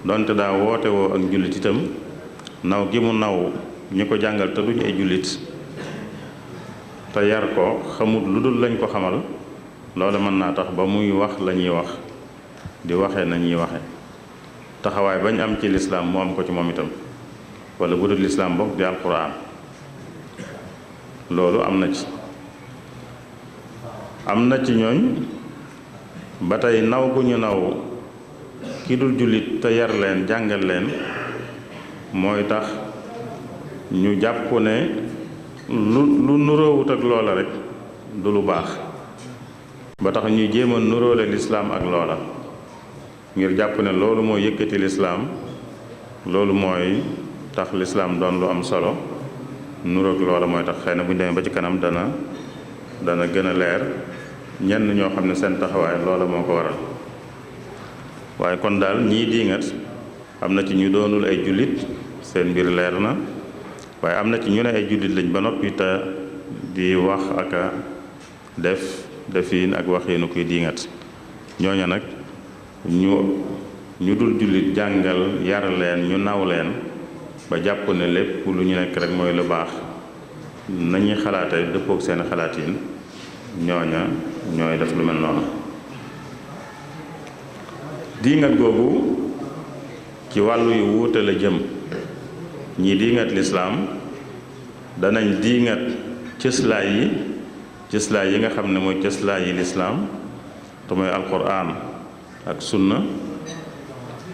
donte daa woote woo ak jullit itam naw gi mu naw ñi ko jàngal te duñu ay jullit te yar ko xamut lu dul lañ ko xamal loolu mën naa tax ba muy wax la ñuy wax di waxee na ñuy waxe taxawaay bañ am ci lislaam mu am ko ci moom itam wala bu dul lislaam bokk di alquran loolu am na ci ñooñ ba tey naw gu ñu naw ki dul jullit te yar leen jàngal leen mooy tax ñu jàpp ne lu nuroowut ak loola rek du lu baax ba tax ñuy jéem a nuróole lislaam ak loola ngir jàpp ne loolu mooy yëkkati lislaam loolu mooy tax lislaam doon lu am solo nuroog loola mooy tax xëy na bu ñu demee ba ci kanam dana gën a leer ñenn ñoo xam ne seen taxawaay loola moo ko waral waaye kon daal ñii diingat am na ci ñu doonul ay jullit seen mbir leer na waaye am na ci ñu ne ay jullit lañ ba noppi te di wax ak a defiin ak waxiinu kuy diingat ñooña nag ñu dul jullit jàngal yar leen ñu naw leen ba jàpp ne lépp lu ñu nekk rek mooy lu baax nañuy xalaate dëppook seen xalaatiin ñooña ñooy def lu mel noonu diingat googu ci wàllu yu wuute la jëm ñii diingat lislaam danañ diingat cëslaay yi nga xam ne mooy cëslaay yi lislaam te mooy alquran ak sunna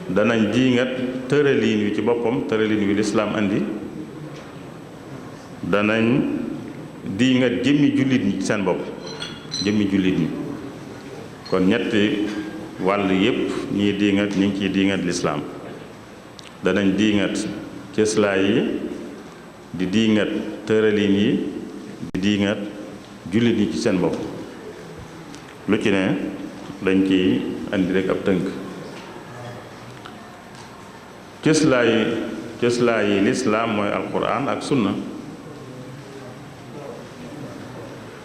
danañ diingat tëraliin wi ci boppam tëraliin wi lislaam andi danañ diingat jëmmi jullit ñi seen bopp jëmmi jullit ñi kon ñetti wàll yépp ñii diingat ñi ngi ciy diingat lislaam danañ diingat cëslaay yi di diingat tëraliin yi di diingat jullit ñi ci seen bopp lu ci ne dañ ciy andi rek ab tënk cëslaay yi lislaam mooy alquran ak sunna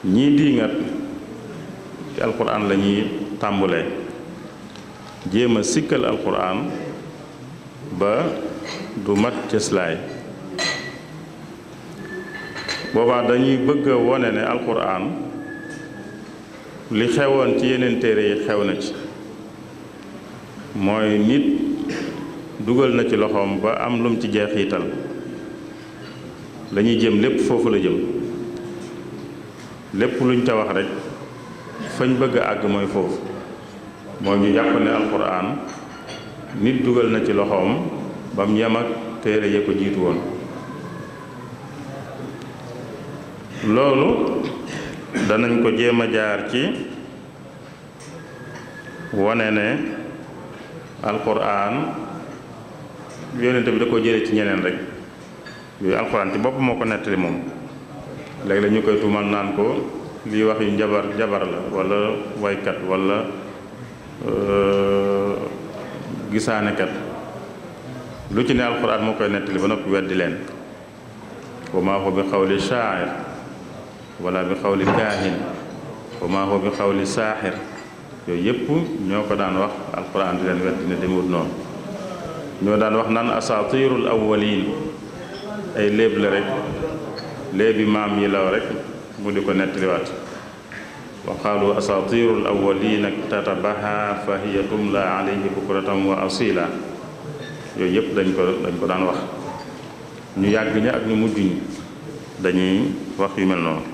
ñii diingat ci alquran la ñuy tàmbulee jéem a sikkal alquran ba du mat cëslaay boobaa dañuy bëgg a wone ne alquran li xewoon ci yeneen téere yi xew na ci mooy nit dugal na ci loxoom ba am lum ci jeexital lañuy jëm lépp foofu la jëm lépp luñ ca wax rek fañ bëgg a àgg mooy foofu mooy ñu jàpp ne alquran nit dugal na ci loxoom ba mu yem ak téere ya ko jiitu woon loolu danañ ko jéem a jaar ci wane ne alquran yonente bi da ko jële ci ñeneen rek yooyu alquran ci bopp moo ko nettali moom léegi la ñu koy tuumal naan ko lii wax yu jabar la wala waykat wala gisaanekat lu ci ne alquran moo koy nettali ba noppi weddi leen wa maa huwa bi xawli shaa'ir wala bi xawli kaahin wa maa huwa bi xawli saaxir yooyu yépp ñoo ko daan wax alquran di leen weddi ne demut noonu ñoo daan wax naan asatirul awwalin ay léeb la rek léebi maam yi law rek mu di ko nettaliwaat wa qaalu asatirul awwalina tatabaha fa hiya tumla alayhi bukratan wa asila yooyu yépp dañ ko daan wax ñu yàgg ña ak ñu mujj ñi dañuy wax yu mel noonu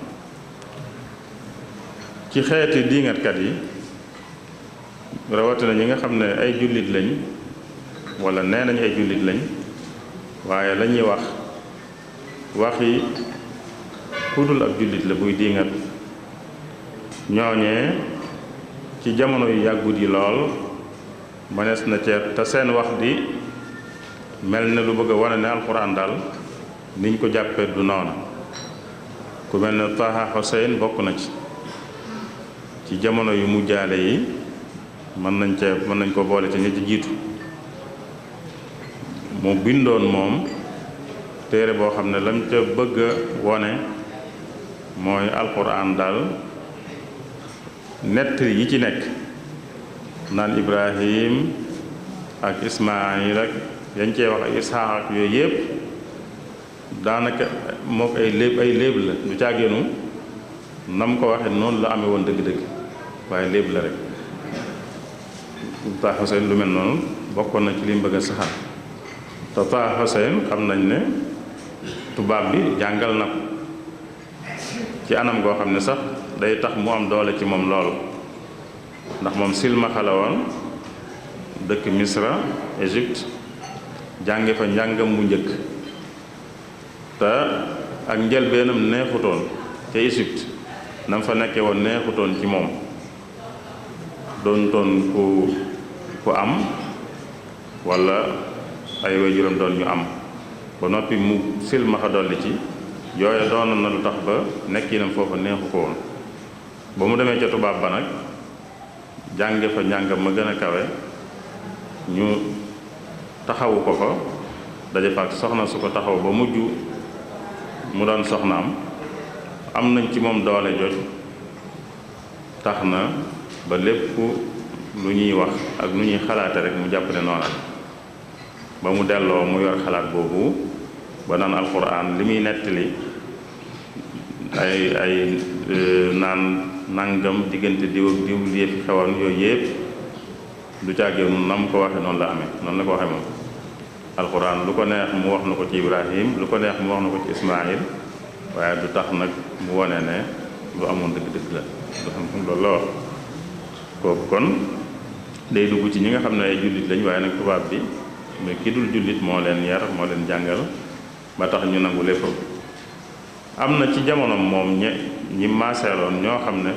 ci xeeti diingatkat yi rawatina ñi nga xam ne ay jullit lañ wala nee nañ ay jullit lañ waaye la ñuy wax waxi kudul ab jullit la buy diingat ñooñee ci jamono yu yàggut yi lool mënees na ceeb te seen wax di mel ne lu bëgg a wane ne alxuraan daal niñ ko jàppee du noona ku mel ne Taha Hussein bokk na ci jamono yu mujjaale yi mën nañ ko boole ci ñi ci jiitu mu bindoon moom téere boo xam ne lam ca bëgg a wone mooy alxuraan daal nett yi ci nekk naan Ibrahim ak Ismaayil ak yañ cee wax ak Isxaaq ak yooyu yëpp daanaka moo ko ay léeb la du càggeenu nam ko waxee noonu la amee woon dëgg-dëgg waaye léeb la rek Taha Hussein lu mel noonu bokkoon na ci li mu bëgg a saxal te Taha Hussein xam nañ ne tubaab bi jàngal na ko ci anam goo xam ne sax day tax mu am doole ci moom loolu ndax moom silmaxa la woon dëkk Misra Égypte jànge fa njàngam mu njëkk te ak njëlbeenam neexutoon ca Égypte nam fa nekkee woon neexutoon ci moom doon toon ku am walla ay waajuram doon ñu am ba noppi mu silmaxa dolli ci yooya doonoon na lu tax ba nekkinam foofa neexu ko woon ba mu demee ca tubaab ba nag jànge fa njàngam ma gën a kawe ñu taxawu ko fa daje fa ak soxna su ko taxaw ba mujj mu doon soxnaam am nañ ci moom doole jot tax na ba lépp lu ñuy wax ak lu ñuy xalaate rek mu jàpp ne noona ba mu delloo mu yor xalaat boobu ba naan alxuraan li muy nettali ay naan nangam diggante diw ak diw lii fi xewoon yooyu yëpp du càggee nun nam ko waxe noonu la amee noonu la ko waxe moom alxuraan lu ko neex mu wax na ko ci Ibrahim lu ko neex mu wax na ko ci Ismaayil waaye du tax nag mu wone ne lu amoon dëgg-dëgg la du xam loolu la wax kooku kon day dugg ci ñi nga xam ne ay jullit lañ waaye nag tubaab bi mais ki dul jullit moo leen yar moo leen jàngal ba tax ñu nangu lépp am na ci jamonoom moom ñi maaseeloon ñoo xam ne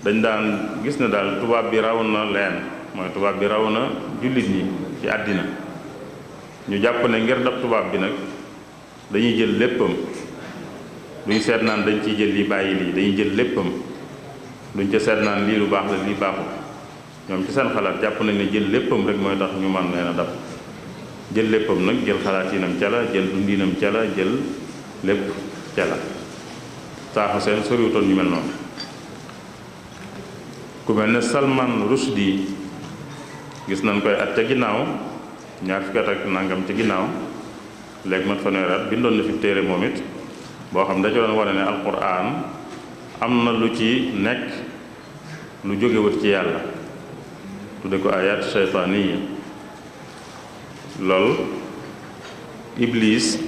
dañ daan gis ne daal tubaab bi raw na leen mooy tubaab bi raw na jullit ñi ci àddina ñu jàpp ne ngir dab tubaab bi nag dañuy jël léppam duñ seet naan dañ ciy jël lii bàyyi lii dañuy jël léppam duñ ca seet naan lii lu baax la lii baaxul ñoom ci seen xalaat jàpp nañ ne jël léppam rek mooy tax ñu man leen a dab jël léppam nag jël xalaatinam ca la jël dundinam ca la jël lépp ca la Taha Hussein soriwutoon ñu mel noonu ku mel ne Salman Rushdie gis nañ koy at ca ginnaaw ñaar fukki at ak nangam ca ginnaaw léegi mat fanweeri at bindoon na fi téere moom it boo xam da ci doon wane ne alquran am na lu ci nekk lu jógewut ci yàlla tudde ko ayat shaytaaniya lool iblis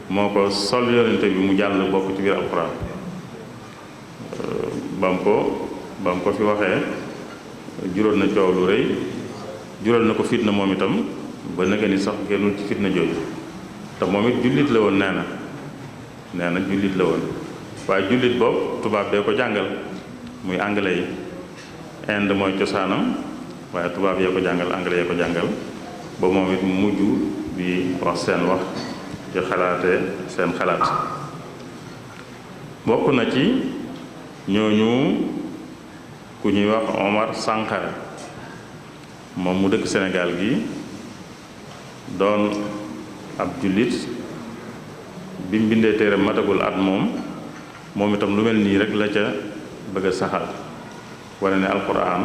moo ko sol yonente bi mu jàll bokk ci biir alquran ba mu ko fi waxee jural na coow lu rëy jural na ko fitna moom itam ba naka ni sax génnul ci fitna jooju te moom it jullit la woon nee na jullit la woon waaye jullit boobu tubaab bee ko jàngal muy anglais yi Inde mooy cosaanam waaye tubaab yee ko jàngal anglais yee ko jàngal ba moom it mu mujj di wax seen wax ci xalaate seen xalaat bokk na ci ñooñu ku ñuy wax Omar Sankara moom mu dëkk Sénégal gi doon ab jullit bi mu bindee téere matagul at moom itam lu mel nii rek la ca bëgg a saxal wane ne alquran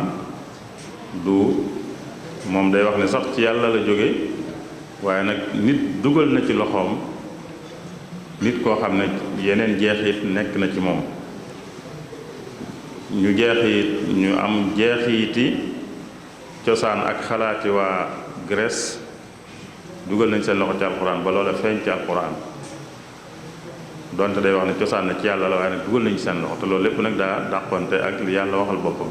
du moom day wax ne sax ci yàlla la jóge waaye nag nit dugal na ci loxoom nit koo xam ne yeneen jeexit nekk na ci moom ñu am jeexiti cosaan ak xalaati waa Grèce dugal nañ seen loxo ci alquran ba loola feeñ ci alquran donte day wax ne cosaan na ci yàlla la waaye nag dugal nañu seen loxo te loolu lépp nag daa dàqonte ak li yàlla waxal boppam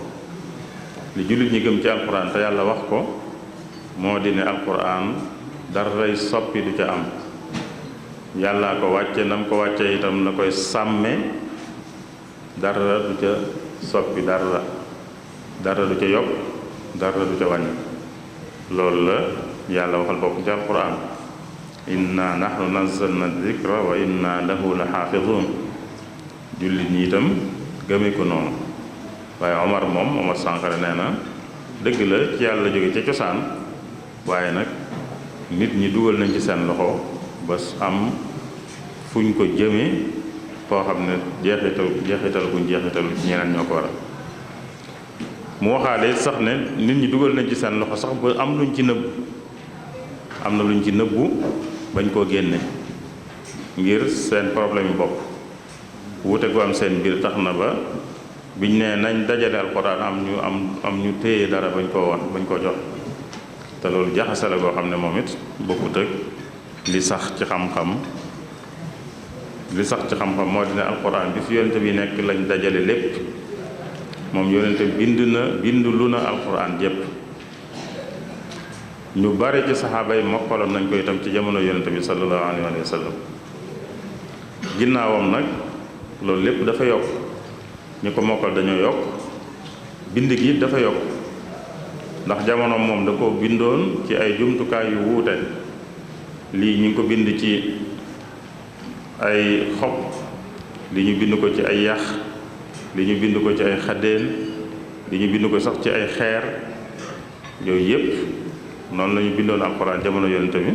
li jullit ñi gëm ci alquran te yàlla wax ko moo di ne alquran daray soppi du ca am yàllaa ko wàcce nam ko wàcce itam la koy sàmme dara du ca soppi dara du ca yokk dara du ca wàññi loolu la yàlla waxal boppam ci alquran inna nahnu nazzalna dhikra wa inna lahu la xaafidun jullit ñi itam gëme ko noonu waaye Omar Sankara nee na dëgg la ci yàlla jóge ca cosaan waaye nag nit ñi dugal nañ ci seen loxo ba am fuñ ko jëmee foo xam ne jeexital buñ jeexitalu ci ñeneen ñoo ko waral mu waxaale sax ne nit ñi dugal nañ ci seen loxo sax ba am luñ ci nëbb am na luñ ci nëbbu bañ koo génne ngir seen problème yi bopp wuute gu am seen biir tax na ba biñ ne nañ dajale alxuraan am ñu téye dara bañ koo wax bañ koo jox te loolu jaxase la goo xam ne moom it bokkut ak li sax ci xam-xam moo di ne alxuraan bi fi yonente bi nekk lañ dajale lépp moom yonente bindu lu na alxuraan jépp ñu bari ci saxaaba yi mokkaloon nañ ko itam ci jamono yonente bi sallallahu alayhi wa sallam ginnaawam nag loolu lépp dafa yokk ñu ko mokkal dañoo yokk bind gi dafa yokk ndax jamono moom da ko bindoon ci ay jumtukaay yu wuute lii ñu ngi ko bind ci ay xob li ñu bind ko ci ay yax li ñu bind ko ci ay xaddeen li ñu bind ko sax ci ay xeer yooyu yépp noonu la ñu bindoon alxuraan jamono yonente bi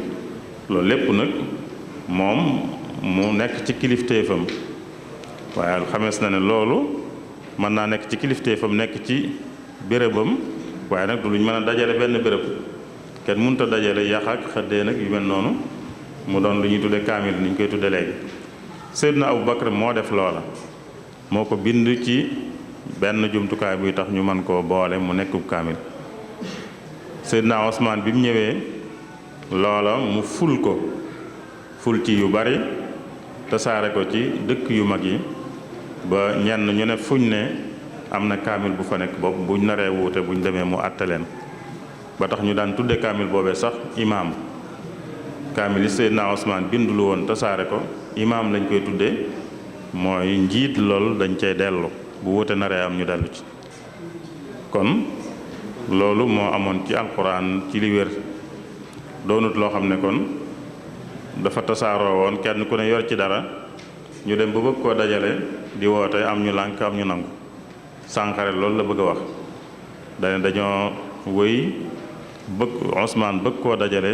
loolu lépp nag moom mu nekk ci kilifteefam waaye xamees na ne loolu mën naa nekk ci kilifteefam nekk ci bérébam waaye nag du luñ mën a dajale benn béréb kenn mënut a dajale yax ak xëddee nag yu mel noonu mu doon lu ñuy tudde kaamil ni ñu koy tudde léegi Seydina Abu Bakar moo def loola moo ko bind ci benn jumtukaay buy tax ñu mën koo boole mu nekkub kaamil Seydina Osmaan bi mu ñëwee loola mu ful ci yu bari tasaare ko ci dëkk yu mag yi ba ñenn ñu ne fuñ ne am na kaamil bu fa nekk boobu buñ naree wuute buñ demee mu àtte leen ba tax ñu daan tudde kaamil boobee sax imaam kaamil yi Seydina Osmaan bindulu woon tasaare ko imaam lañ koy tudde mooy njiit lool dañ cay dellu bu wuute naree am ñu dellu ci kon loolu moo amoon ci alxuraan ci li wér doonut loo xam ne kon dafa tasaaroo woon kenn ku ne yor ci dara ñu dem ba bëgg koo dajale di woote am ñu lànk am ñu nangu Sànqare loolu la bëgg a wax dañoo wëy Usmaan bëgg koo dajale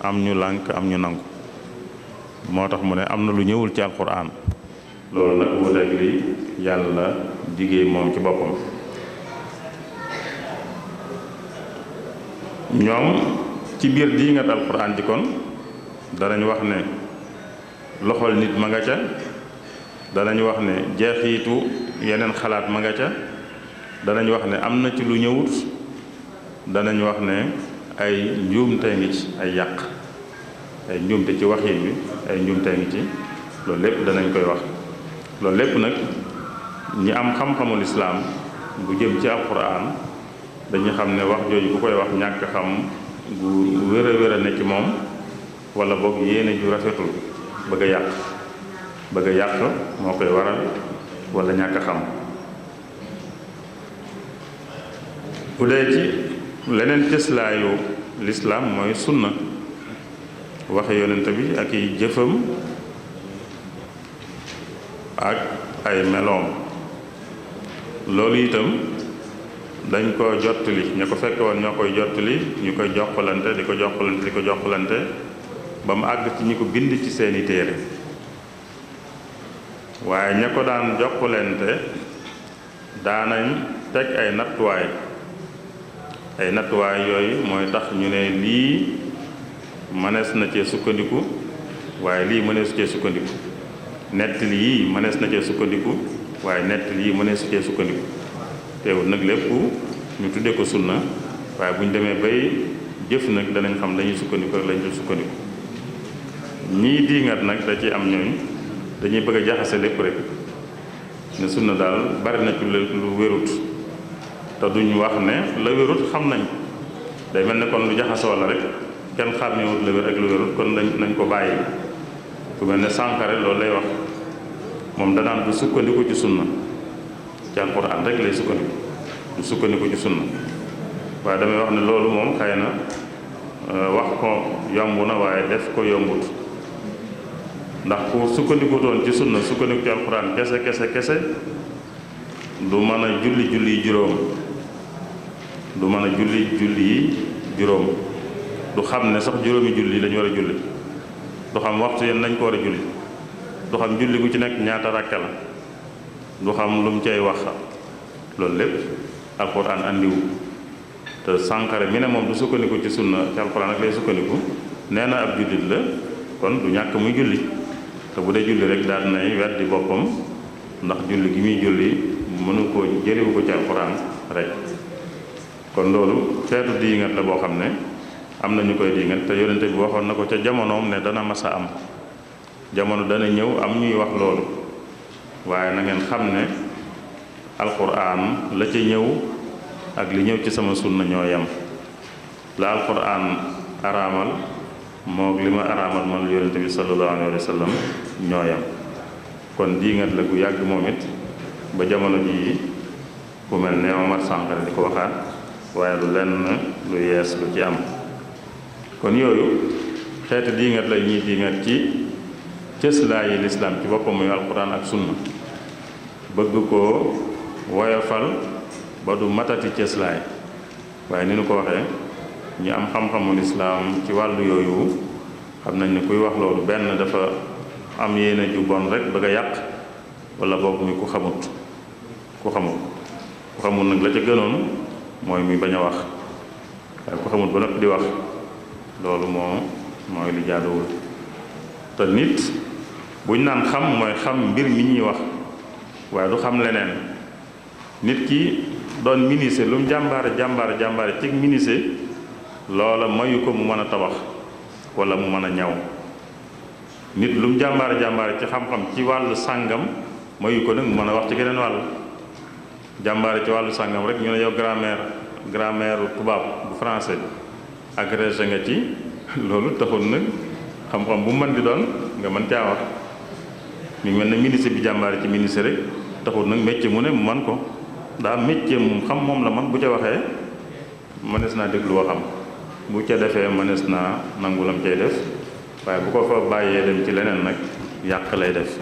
am ñu lànk am ñu nangu moo tax mu ne am na lu ñëwul ci alxuraan loolu nag wuuteeg li yàlla digee moom ci boppam ñoom ci biir di nga alxuraan ji kon danañ wax ne loxol nit ma nga ca danañ wax ne jeexiitu yeneen xalaat ma nga ca danañ wax ne am na ci lu ñëwut danañ wax ne ay njuumte ngi ci ay yàq ay njuumte ci waxin bi ay njuumte ngi ci loolu lépp danañ koy wax loolu lépp nag ñi am xam-xamul islaam bu jëm ci alquran dañuy xam ne wax jooju ku koy wax ñàkk xam gu wér a ne ci moom wala boog yéene ju rafetul bëgg a yàq moo koy waral wala ñàkk xam bu dee ci leneen cëslaayu lislaam mooy sunna waxe yonent bi ak i jëfam ak ay meloom loolu itam dañ ko jottali ña ko fekke woon ñoo koy jottali ñu koy jokkalante di ko jokkalante ba mu àgg ci ñi ko bind ci seeni téere waaye ña ko daan jokkalante daanañ teg ay nattuwaay yooyu mooy tax ñu ne lii mënees na cee sukkandiku waaye lii mëneesu cee sukkandiku nettali yii mënees na cee sukkandiku waaye nettali yii mëneesu cee sukkandiku teewul nag lépp ñu tuddee ko sunna waaye bu ñu demee bay jëf nag danañ xam lañuy sukkandiku ak lañ dul sukkandiku ñii diingat nag da ci am ñooñ dañuy bëgg a jaxase lépp rek ne sunna daal bari na ci lu wérut te duñ wax ne la wérut xam nañ day mel ne kon lu jaxasoo la rek kenn xàmmewut la wér ak lu wérut kon nañ ko bàyyi ku mel ne Sànqare loolu lay wax moom danaan du sukkandiku ci sunna ci alxuraan rek lay sukkandiku du sukkandiku ci sunna waaye damay wax ne loolu moom xëy na wax ko yomb na waaye def ko yombut ndax ku sukkandikutoon ci sunna sukkandiku ci alxuraan kese du mën a julli yi juróom du mën a julli yi juróom du xam ne sax juróomi julli lañu war a julli du xam waxtu yéen lañ ko war a julli du xam julli gu ci nekk ñaata rakka la du xam lu mu cay wax loolu lépp alquran andiwu te Sankharé mi ne moom du sukkandiku ci sunna ci alquran ak lay sukkandiku nee na ab jullit la kon du ñàkk muy julli te bu dee julli rek daal nay weddi boppam ndax julli gi muy julli mënu ko jëliwu ko ci alquran rek kon loolu xeetu diingat la boo xam ne am na ñu koy diingat te yonente bi waxoon na ko ca jamonoom ne dana masa am jamono dana ñëw am ñuy wax loolu waaye na ngeen xam ne alquran la ca ñëw ak li ñëw ci sama sunna ñoo yem la alquran araamal moog li ma araamal man yonente bi sallallahu alayhi wa sallam ñoo yem kon diingat la gu yàgg moom it ba jamono ji ku mel ne Omar Sankharé di ko waxaat waaye lu lenn lu yees lu ci am kon yooyu xeeti diingat la ñuy diingat ci cëslaayi lislaam ci boppam muy alquran ak sunna bëgg koo woyofal ba du matati cëslaay waaye ni nu ko waxee ñi am xam-xamu lislaam ci wàllu yooyu xam nañ ne kuy wax loolu benn dafa am yéene ju bon rek bëgg a yàq wala boog muy ku xamut nag la ca gënoon mooy muy bañ a wax waaye ku xamut ba noppi di wax loolu mooy li jaaduwul te nit buñ naan xam mooy xam mbir mi ñuy wax waaye du xam leneen nit ki doon ministre lu mu jàmbaare ci ministre loola mayu ko mu mën a tabax wala mu mën a ñaw nit lu mu jàmbaare ci xam-xam ci wàllu sàngam mayu ko nag mu mën a wax ci geneen wàll jàmbaare ci wàllu sàngam rek ñu ne yow grammaire tubaab bu français agrégé nga ci loolu taxul nag xam-xam bu mën di doon nga mën caa wax mi mel ne ministre bi jàmbaare ci ministre rek taxul nag métier mu ne mu man ko daa métier mu xam moom la man bu ca waxee mënees naa déglu waxam bu ca defee mënees naa nangu lam cay def waaye bu ko fa bàyyee dem ci leneen nag yàq lay def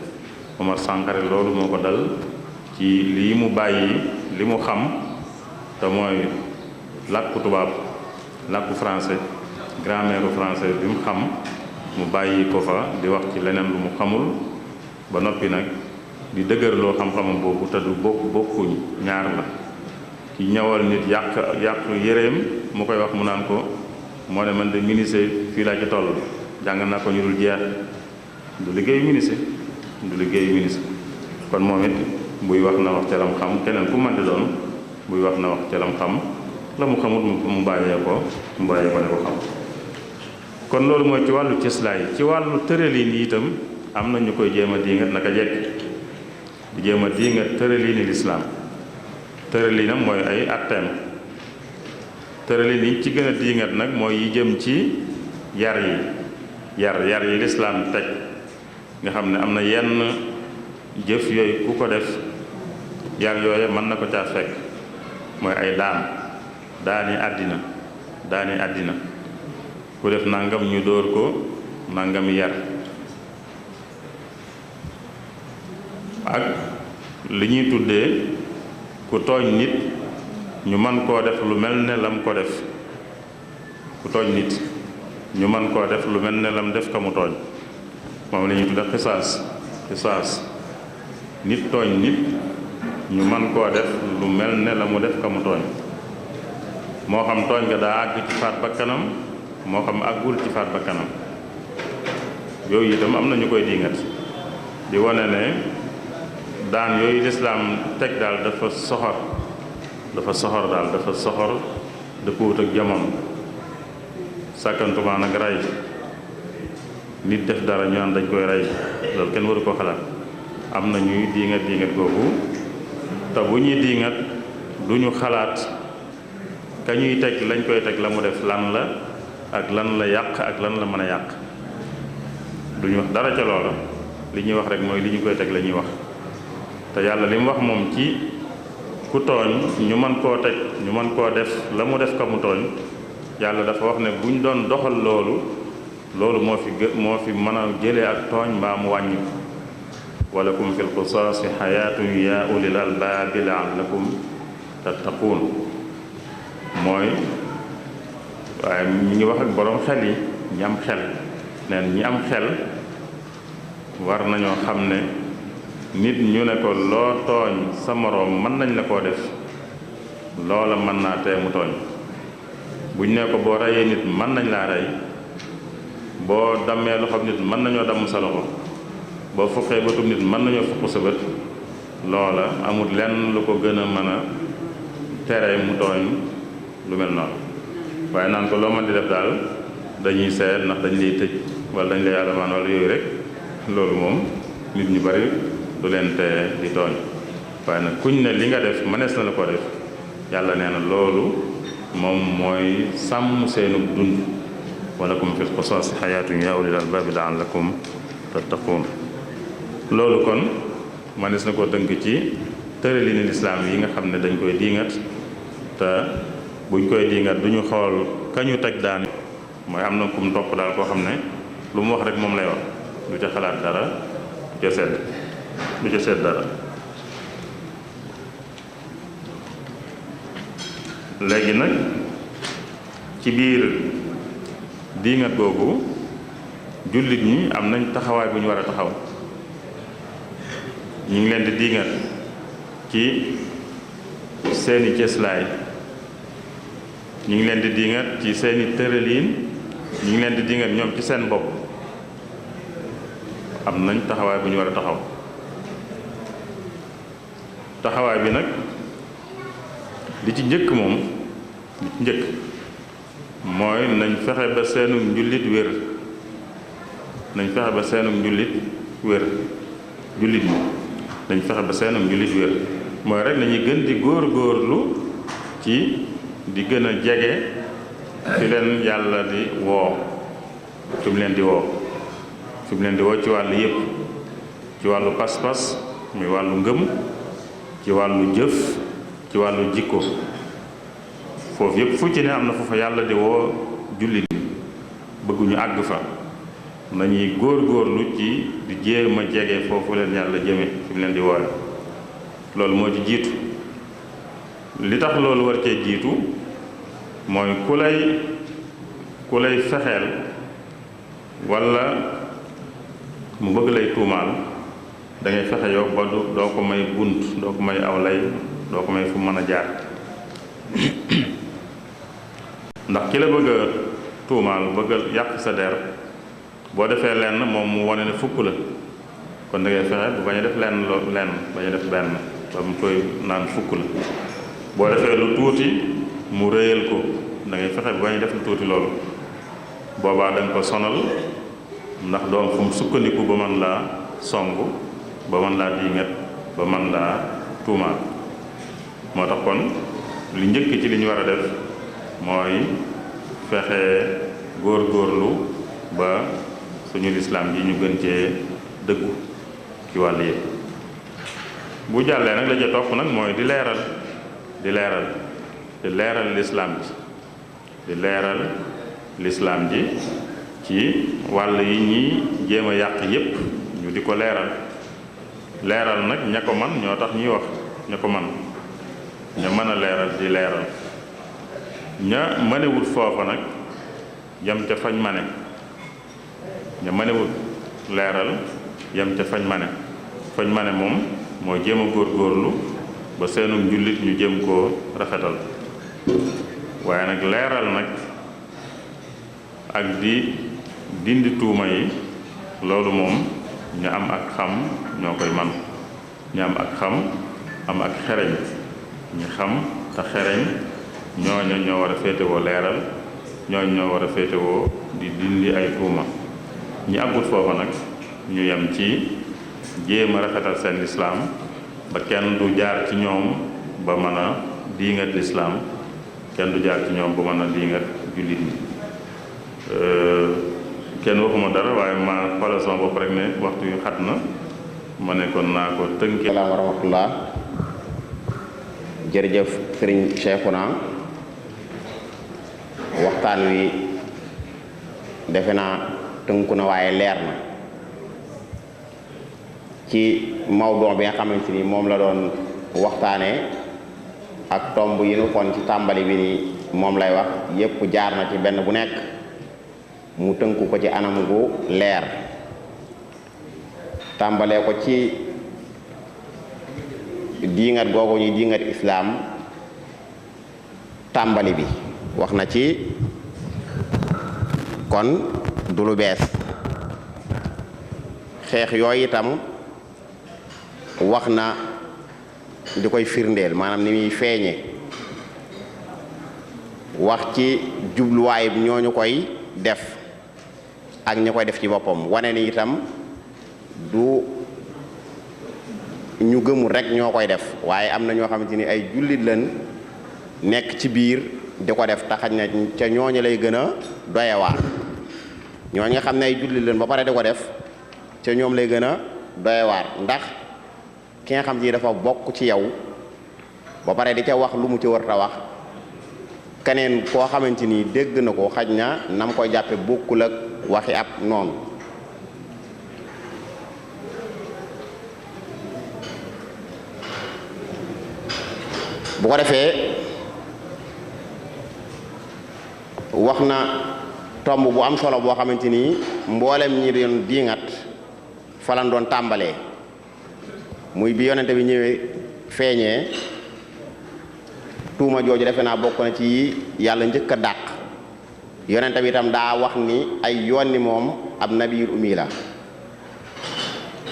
Omar Sankharé loolu moo ko dal ci lii mu bàyyi li mu xam te mooy làkku tubaab làkku français grammaire français bi mu xam mu bàyyi ko fa di wax ci leneen lu mu xamul ba noppi nag di dëgërloo xam-xamam boobu te du bokkuñ ñaar la ki ñëwal nit yàq yéreem mu koy wax mu naan ko moo ne man de ministre fii laa ci toll jàng naa ko ñu dul jeex du liggéeyu ministre kon moom it buy wax na wax ca lam xam keneen ku mën di doon buy wax na wax ca lam xam la mu xamut mu bàyyee ko ne ko xam kon loolu mooy ci wàllu cëslaay ci wàllu tërëliin yi itam am na ñu koy jéem a diingat naka jekk di jéem a diingat tërëliini lislaam tërëliinam mooy ay atteem tërëliin yi ci gën a diingat nag mooy yi jëm ci yar yi lislaam teg nga xam ne am na yenn jëf yooyu ku ko def yar yooye mën na ko caa fekk mooy ay daani àddina ku def nangam ñu dóor ko nangami yar ak li ñuy tuddee ku tooñ nit ñu mën koo def lu mel ne lam ko def ku tooñ nit ñu mën koo def lu mel ne lam def ka mu tooñ moom la ñuy tudde xisaas nit tooñ nit ñu mën koo def lu mel ne la mu def ka mu tooñ moo xam tooñ nga daa àgg ci faat bakkanam moo xam àggul ci faat bakkanam yooyu itam am na ñu koy diingat di wane ne daan yooyu lislaam teg daal dafa soxor dëppoot ak jamono sàkkantumaa nag rey nit def dara ñu naan dañ koy rey loolu kenn waru ko xalaat am na ñuy diingat googu te bu ñuy diingat du ñu xalaat ka ñuy teg lañ koy teg la mu def lan la ak lan la yàq ak lan la mën a yàq du ñu wax dara ca loola li ñuy wax rek mooy li ñu koy teg la ñuy wax te yàlla li mu wax moom ci ku tooñ ñu mën koo teg ñu mën koo def la mu def ka mu tooñ yàlla dafa wax ne buñ doon doxal loolu moo fi mën a jëlee ak tooñ mbaa mu wàññi walakum fil qisaasi xayaatun yaa ulil albaabi laallakum tattaquun mooy waaye ñu ngi wax ak boroom xel yi ñi am xel neen ñi am xel war nañoo xam ne nit ñu ne ko loo tooñ sa moroom mën nañ la koo def loola mën naa tee mu tooñ. buñ ne ko boo reyee nit mën nañ laa rey, boo dammee loxoom nit mën nañoo damm sa loxo, boo fuqee bëtub nit mën nañoo fuq sa bët, loola amul lenn lu ko gën a mën a tere mu tooñ lu mel noonu. waaye naan ko loo mën di def daal dañuy seet ndax dañ lay tëj wala dañ lay alamaan wala yooyu rek, loolu moom nit ñu bari du leen tee di tooñ. waaye nag kuñ ne li nga def mënees na la ko def, yàlla nee na loolu moom mooy sàmm seenu dund. walakum fil qisaasi xayaatun yaa ulil albaabi la'allakum tattaquun. loolu kon mënees na koo tënk ci tëralini lislaam yi nga xam ne dañ koy diingat, te buñ koy diingat duñu xool kañu teg daan, mooy am na kum topp daal koo xam ne lu mu wax rek moom lay wax, du ca xalaat dara, du ca seet dara. léegi nag ci biir diingat googu jullit ñi am nañ taxawaay bu ñu war a taxaw. ñu ngi leen di diingat ci seeni cëslaay, ñu ngi leen di diingat ci seeni tëraliin, ñu ngi leen di diingat ñoom ci seen bopp. am nañ taxawaay bu ñu war a taxaw. taxawaay bi nag li ci njëkk moom li ci njëkk mooy nañ fexe ba seenu njullit wér. nañ fexe ba seenu njullit wér. jullit ñi dañ fexe ba seenam njullit wér, mooy rek nañuy gën di góor-góorlu ci di gën a jege fi leen yàlla di woo, fi mu leen di woo, fi mu leen di woo ci wàllu yépp, ci wàllu pas-pas, muy wàllu ngëm, ci wàllu jëf, ci wàllu jikko. foofu yépp fu ci ne am na foofa yàlla di woo jullit ñi, bëgguñu àgg fa. nañuy góor-góorlu ci di jéem a jege foofu leen yàlla jëme fi mu leen di woowe. loolu moo ci jiitu. li tax loolu war cee jiitu mooy ku lay fexeel walla mu bëgg lay tuumaal, da ngay fexe yow ba doo ko may bunt, doo ko may aw lay, doo ko may fu mën a jaar. ndax ki la bëgg a tuumaal, bëgg a yàq sa der, boo defee lenn moom mu wane ne fukk la, kon da ngay fexe bu bañ a def lenn bañ a def benn ba mu koy naan fukk la. boo defee lu tuuti mu réyal ko, da ngay fexe bu bañ a def lu tuuti loolu. boobaa da nga ko sonal, ndax doom fu mu sukkandiku ba mën laa songu, ba mën laa diingat, ba mën laa tuumaal. moo tax kon li njëkk ci li ñu war a def mooy fexe góor-góorlu ba suñu lislaam ji ñu gën cee dëggu ci wàll yëpp. bu jàllee nag la ca topp nag mooy di leeral lislaam ji, di leeral lislaam ji ci wàll yi ñuy jéem a yàq yépp ñu di ko leeral nag ña ko man ñoo tax ñuy wax, ña ko man, ña mën a leeral di leeral. ña mënewut foofa nag yam ca fañ mane, ña mënewut leeral yam ca fañ mane moom mooy jéem a góorgóorlu ba seenum njullit ñu jéem koo rafetal. waaye nag leeral nag ak di dindi tuuma yi, loolu moom ñu am ak xam ñoo koy man. ñu am ak xam, am ak xereñ, ñu xam te xereñ, ñooñu ñoo war a féetewoo leeral, ñooñu ñoo war a féetewoo di dindi ay tuuma. ñi àggut foofa nag ñu yem ci jéem a rafetal seen lislaam ba kenn du jaar ci ñoom ba mën a diingat lislaam, kenn du jaar ci ñoom ba mën a diingat jullit ñi. kenn waxuma dara waaye ma xoolal sama bopp rek ne waxtu yu xat na, ma ne kon naa ko tënkee. salaam wa rahmatullah. jërëjëf sëriñ Cheikhouna, waxtaan wi defe naa tënku na waaye leer na ci mawdu bi nga xamante ni moom la doon waxtaanee, ak tomb yi nu xoon ci tàmbali bi ni moom lay wax yépp jaar na ci benn bu nekk mu tënku ko ci anam gu leer. tàmbalee ko ci diingat googu ñuy diingat islaam tàmbali bi wax na ci kon du lu bees xeex yooyu itam wax na di koy firndeel maanaam ni muy feeñe wax ci jubluwaay bi ñooñu koy def ak ñi koy def ci boppam wane ni itam du ñu gëmul rek ñoo koy def waaye am na ñoo xamante ni ay jullit lañ nekk ci biir di ko def taxañ na ca ñooñu lay gën a doyewaar ñooñu nga xam ne ay jullit lañ ba pare di ko def ca ñoom lay gën a doyewaar ndax ki nga xam ni dafa bokk ci yow ba pare di ca wax lu mu ci war a wax keneen koo xamante ni dégg na ko xaj na nam koy jàppe bokkul ak waxi ab noonu bu ko defee wax na tomb bu am solo boo xamante ni mboolem ñi doon diingat falan doon tàmbalee muy bi yonente bi ñëwee feeñee tuuma jooju defe naa bokk na ci yàlla njëkk a dàq yonente bi itam daa wax ni ay yonni moom ab nabiyul ummi la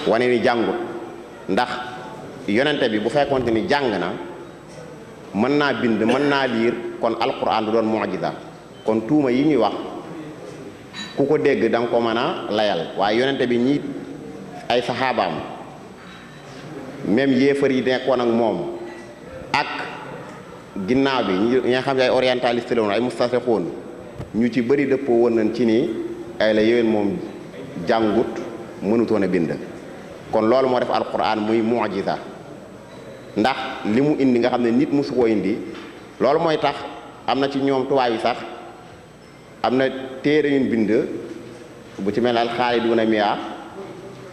wane ni jàngut ndax yonente bi bu fekkonte ni jàng na mën naa bind mën naa liir kon alquran du doon mu'jiza kon tuuma yi ñuy wax ku ko dégg da nga ko mën a layal waaye yonente bi ñi ay saxaabaam même yéefar yi nekkoon ak moom ak ginnaaw bi ñi nga xam ne ay orientaliste la woon ay mustasixoon ñu ci bëri dëppoo woon nañ ci ni ay la yéwén moom jàngut mënutoon a bind kon loolu moo def alquran muy mu'jiza ndax li mu indi nga xam ne nit musu koo indi loolu mooy tax am na ci ñoom tubaab yi sax am na téere yuñ bind bu ci mel ne alxaaliduna mi'a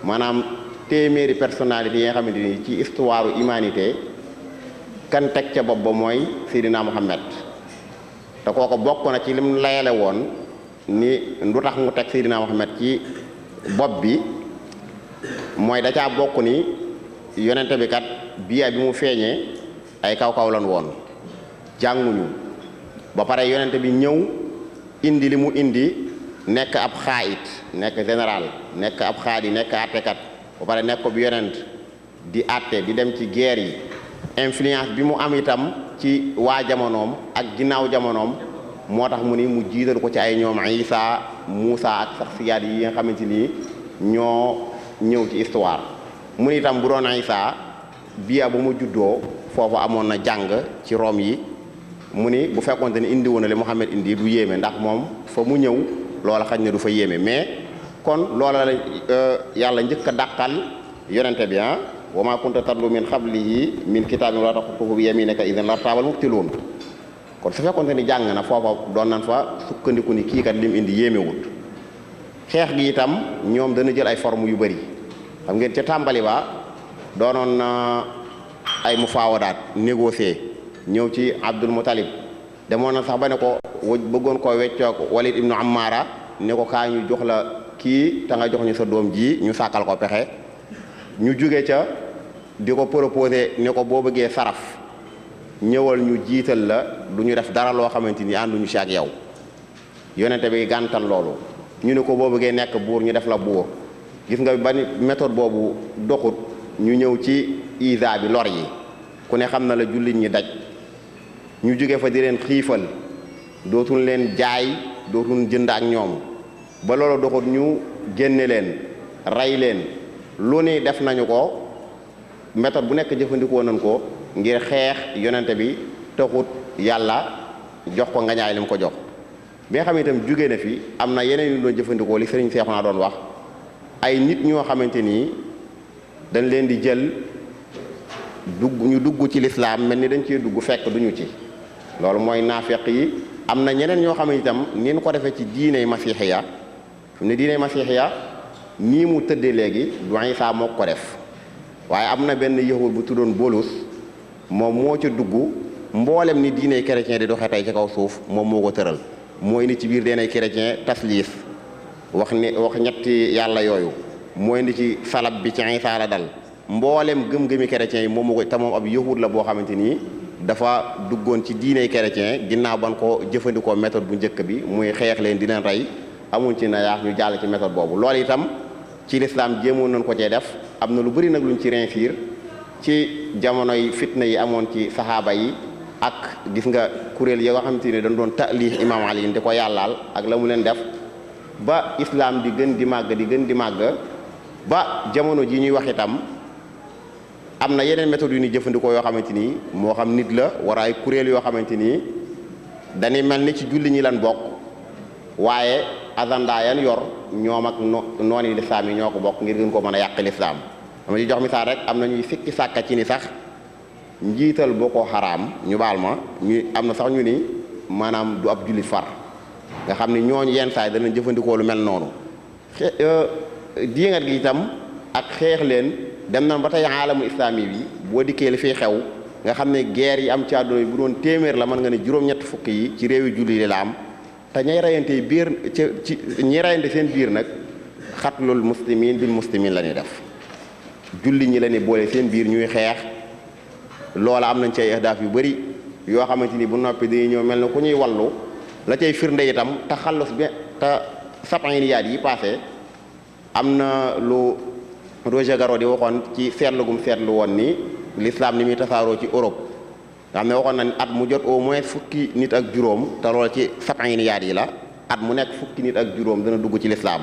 maanaam téeméeri personnalité yi nga xamante ni ci histoire humanité kan teg ca bopp ba mooy Seydina Muhammad te kooko bokk na ci lim layale woon ni lu tax mu teg Seydina Muhammad ci bopp bi mooy da caa bokk ni yonente bi kat biya bi mu feeñee ay kaw-kaw lan woon jànguñu ba pare yonente bi ñëw indi li mu indi nekk ab xaayit nekk général nekk ab xaadi nekk àttekat ba pare nekk ko bi yonent di àtte di dem ci guerre yi influence bi mu am itam ci waa jamonoom ak ginnaaw jamonoom moo tax mu ni mu jiital ko ci ay ñoom Isa Muusa ak saxsiyaat yi nga xamante ni ñoo ñëw ci histoire mu ni itam bu doon Isa biya bu mu juddoo foofu amoon na jàng ci Rome yi mu ni bu fekkoonte ni indi woon na li Muhammad indi du yéeme ndax moom fa mu ñëw loola xañ na du fa yéeme mais kon loola la yàlla njëkk a dàqal yonente bi wa ma kunta tatlu min qablihi min kitaabin wala taxutuhu bi yaminika idan lartaabal mubtiluun kon su fekkoonte ni jàng na foofa doon nañ fa sukkandiku ni kii kat lim indi yéemewut xeex gi itam ñoom dana jël ay forme yu bëri xam ngeen ca tàmbali ba doonoon na ay mufaawadaat négocier ñëw ci Abdul Muttalib demoon na sax ba ne ko bëggoon koo weccook Walid ibnu Ammaara ne ko kaa ñu jox la kii te nga jox ñu sa doom ji ñu sàkkal ko pexe ñu jóge ca di ko proposé ne ko boo bëggee saraf ñëwal ñu jiital la du ñu def dara loo xamante ni ànduñu si ak yow yonente bi gàntal loolu ñu ne ko boo bëggee nekk buur ñu def la buur gis nga ba ni méthode boobu doxut ñu ñëw ci isa bi lor yi ku ne xam na la jullit ñi daj ñu jóge fa di leen xiifal dootuñ leen jaay dootuñ jënd ak ñoom ba loolu doxut ñu génne leen rey leen lu ni def nañu ko méthode bu nekk jëfandikoo nañ ko ngir xeex yonente bi taxut yàlla jox ko ngañaay li mu ko jox bi nga xam itam jóge na fi am na yeneen yu doon jëfandikoo li sëriñ Seexuna doon wax ay nit ñoo xamante ni dañ leen di jël ñu dugg ci lislaam mel ni dañ cee dugg fekk duñu ci loolu mooy naafeq yi am na ñeneen ñoo xam ne itam ni ñu ko defee ci diiney masiixiya fi mu ne diiney masiixiya nii mu tëddee léegi du Isaa moo ko def waaye am na benn yahud bu tuddoon Bolus moom moo ca dugg mboolem ni diiney chrétien di doxee tey ci kaw suuf moom moo ko tëral moo indi ci biir diiney chrétien tasliis wax ñetti yàlla yooyu moo indi ci salab bi ci Isaa la dal mboolem gëm-gëmi chrétien yi moom moo ko te moom ab yahud la boo xamante ni dafa duggoon ci diiney chrétien ginnaaw ban ko jëfandikoo méthode bu njëkk bi muy xeex leen di leen rey amuñ ci na yaax ñu jàll ci méthode boobu. loolu itam ci lislaam jéemoon nañ ko cee def am na lu bëri nag luñ ci réussir ci jamonoy fitna yi amoon ci saxaaba yi ak gis nga kuréel yi nga xamante ne dañ doon taalif imaam Ali di ko yàllaal ak la mu leen def ba islam di gën di màgg ba jamono ji ñuy wax itam am na yeneen méthodes yu ni jëfandikoo yoo xamante ni moo xam nit la war ay kuréel yoo xamante ni dañuy mel ni ci julli ñi lan bokk waaye agenda yan yor ñoom ak nooni lislaam yi ñoo ko bokk ngir gën ko mën a yàq lislaam dama ci jox misaal rek am na ñuy sikki sàkka ci ni sax njiital Boko Haram ñu baal ma ñu am na sax ñu ni maanaam du ab jullit far nga xam ni ñooñu yenn saa yi danañ jëfandikoo lu mel noonu diingat gi itam ak xeex leen dem na ba tey aalamul islaami bi boo dikkee li fiy xew nga xam ne guerre yi am ci àdduna bi bu doon téeméer la mën nga ne juróom-ñett fukk yi ci réewi julli li la am te ñay rayante biir ci ñi rayante seen biir nag xatlul muslimin bil muslimin la ñuy def julli ñi la ne boole seen biir ñuy xeex loola am nañ ci ay ahdaaf yu bëri yoo xamante ni bu noppi dañuy ñëw mel na ku ñuy wallu la cay firnde itam te xallus bi te sapaniyaat yi passé am na lu Roger Garaudy di waxoon ci seetlu gum seetlu woon ni l'islam ni muy tasaaroo ci Europe nga xam ne waxoon na at mu jot au moins fukki nit ak juróom te lool ci sapaniyaat yi la at mu nekk fukki nit ak juróom dana dugg ci l'islam